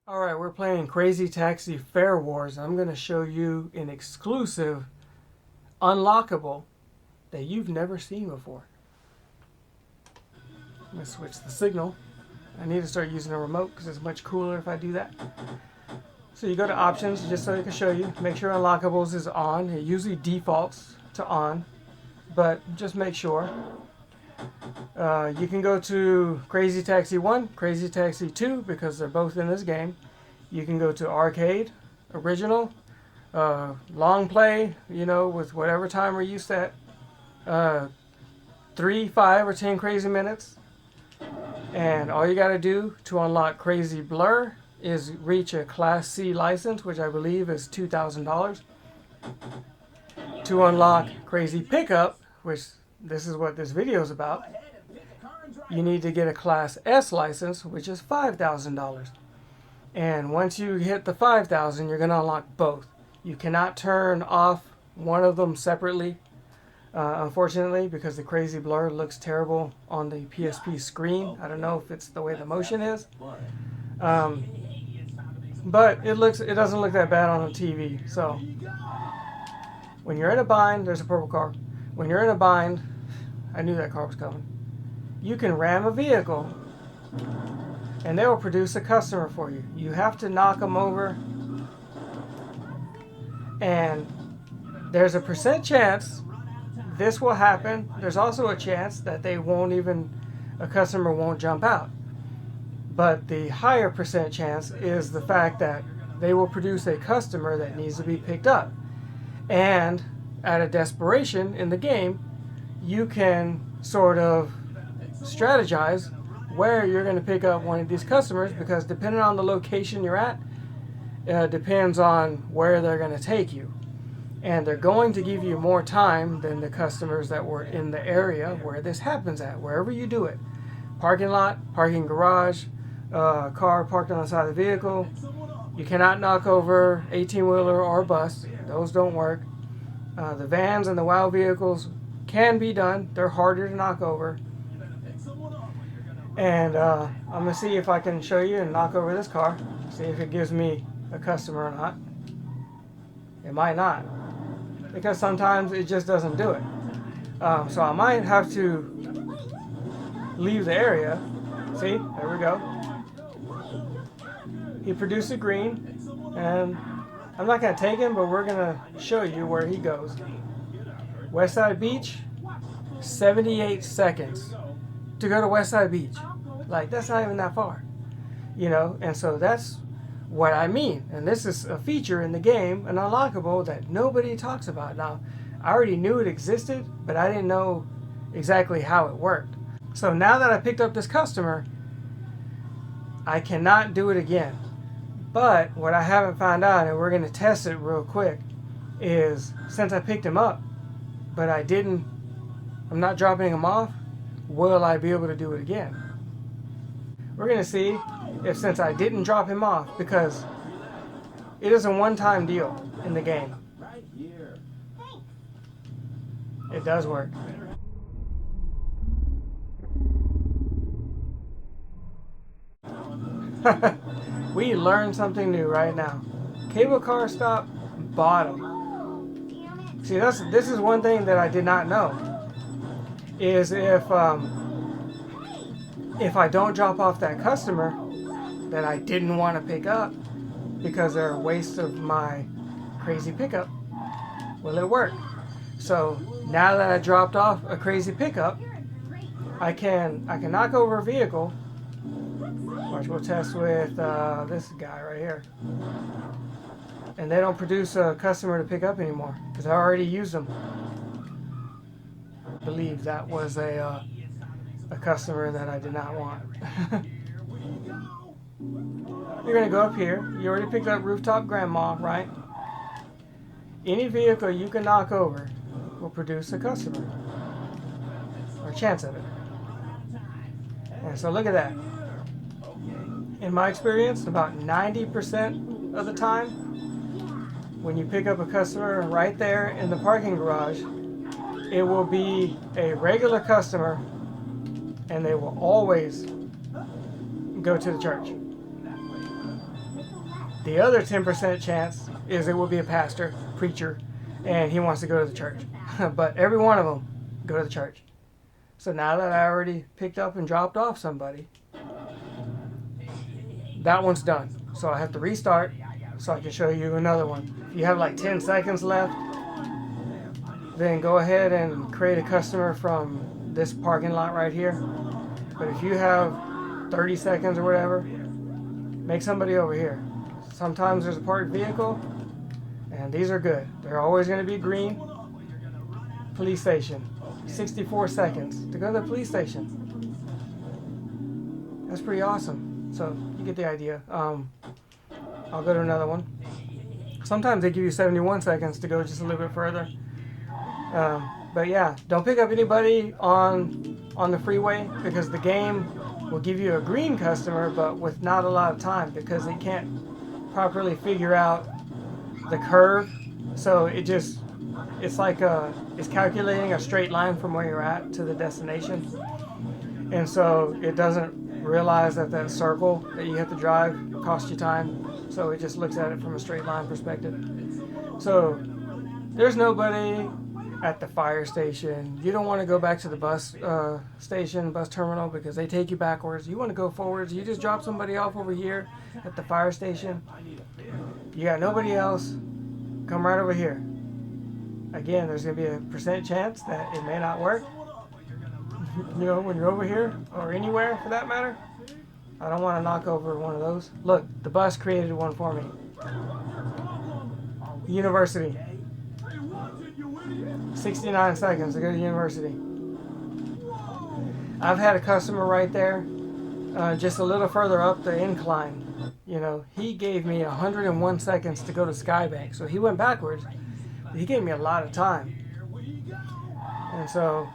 Alright, we're playing Crazy Taxi Fare Wars. I'm going to show you an exclusive unlockable that you've never seen before. I'm going to switch the signal. I need to start using a remote because it's much cooler if I do that. So you go to options just so I can show you. Make sure unlockables is on. It usually defaults to on, but just make sure. You can go to Crazy Taxi 1, Crazy Taxi 2 because they're both in this game. You can go to Arcade, Original, Long Play, you know, with whatever timer you set. 3, 5, or 10 crazy minutes. And all you got to do to unlock Crazy Blur is reach a Class C license, which I believe is $2,000. To unlock Crazy Pickup, which this is what this video is about, you need to get a Class S license, which is $5,000. And once you hit the $5,000, you're going to unlock both. You cannot turn off one of them separately, unfortunately, because the Crazy Blur looks terrible on the PSP screen. I don't know if it's the way the motion is. But it doesn't look that bad on the TV. So when you're in a bind, there's a purple car. When you're in a bind, I knew that car was coming. You can ram a vehicle and they will produce a customer for you. You have to knock them over, and there's a % chance this will happen. There's also a chance that a customer won't jump out. But the higher % chance is the fact that they will produce a customer that needs to be picked up. And out of desperation in the game, you can sort of strategize where you're going to pick up one of these customers, because depending on the location you're at, depends on where they're going to take you. And they're going to give you more time than the customers that were in the area where this happens at, wherever you do it. Parking lot, parking garage, car parked on the side of the vehicle. You cannot knock over 18-wheeler or bus. Those don't work. The vans and the WOW vehicles can be done. They're harder to knock over. And I'm going to see if I can show you and knock over this car. See if it gives me a customer or not. It might not, because sometimes it just doesn't do it. So I might have to leave the area. See, there we go. He produced a green, and I'm not going to take him, but we're going to show you where he goes. Westside Beach, 78 seconds to go to Westside Beach. Like, that's not even that far, you know. And so that's what I mean. And this is a feature in the game, an unlockable that nobody talks about. Now, I already knew it existed, but I didn't know exactly how it worked. So now that I picked up this customer, I cannot do it again. But what I haven't found out, and we're going to test it real quick, is since I picked him up, but I'm not dropping him off, will I be able to do it again? We're going to see if, since I didn't drop him off, because it is a one-time deal in the game. It does work. We learned something new right now. Cable car stop, bottom. See, this is one thing that I did not know. Is if I don't drop off that customer that I didn't want to pick up because they're a waste of my crazy pickup, will it work? So now that I dropped off a crazy pickup, I can knock over a vehicle. Watch, we'll test with this guy right here. And they don't produce a customer to pick up anymore because I already used them. I believe that was a customer that I did not want. You're going to go up here. You already picked up Rooftop Grandma, right? Any vehicle you can knock over will produce a customer, or a chance of it. And so look at that. In my experience, about 90% of the time, when you pick up a customer right there in the parking garage, it will be a regular customer, and they will always go to the church. The other 10% chance is it will be a pastor, preacher, and he wants to go to the church. But every one of them go to the church. So now that I already picked up and dropped off somebody, that one's done. So I have to restart so I can show you another one. If you have like 10 seconds left, then go ahead and create a customer from this parking lot right here. But if you have 30 seconds or whatever, make somebody over here. Sometimes there's a parked vehicle, and these are good. They're always going to be green. Police station. 64 seconds to go to the police station. That's pretty awesome. So you get the idea. I'll go to another one. Sometimes they give you 71 seconds to go just a little bit further. But yeah, don't pick up anybody on the freeway, because the game will give you a green customer, but with not a lot of time, because it can't properly figure out the curve. So it's like it's calculating a straight line from where you're at to the destination, and so it doesn't realize that circle that you have to drive costs you time. So it just looks at it from a straight line perspective. So there's nobody at the fire station. You don't want to go back to the bus station, bus terminal, because they take you backwards. You want to go forwards. You just drop somebody off over here at the fire station. You got nobody else. Come right over here. Again, there's going to be a % chance that it may not work. You know, when you're over here, or anywhere for that matter. I don't want to knock over one of those. Look, the bus created one for me. University. 69 seconds to go to university. I've had a customer right there, just a little further up the incline. You know, he gave me 101 seconds to go to Skybank. So he went backwards. He gave me a lot of time. And so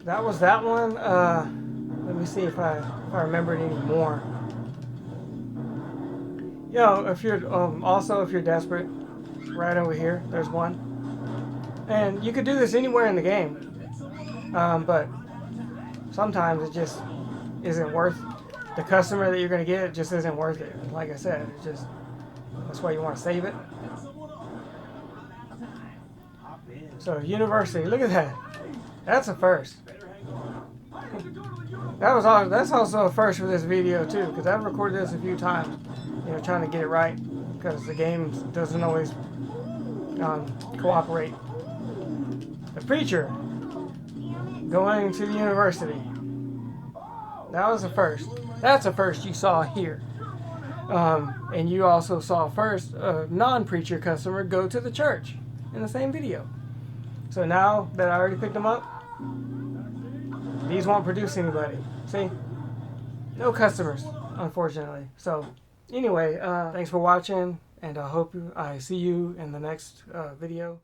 that was that one. Let me see if I remembered any more. You know, if you're also if you're desperate, right over here, there's one. And you could do this anywhere in the game, but sometimes it just isn't worth the customer that you're going to get. It just isn't worth it. Like I said, that's why you want to save it. So university, look at that. That's a first. That's also a first for this video too, because I've recorded this a few times. You know, trying to get it right, because the game doesn't always cooperate. The preacher going to the university. That was a first. That's a first you saw here. And you also saw first a non-preacher customer go to the church in the same video. So now that I already picked them up, these won't produce anybody. See? No customers, unfortunately. So anyway, thanks for watching, and I hope I see you in the next video.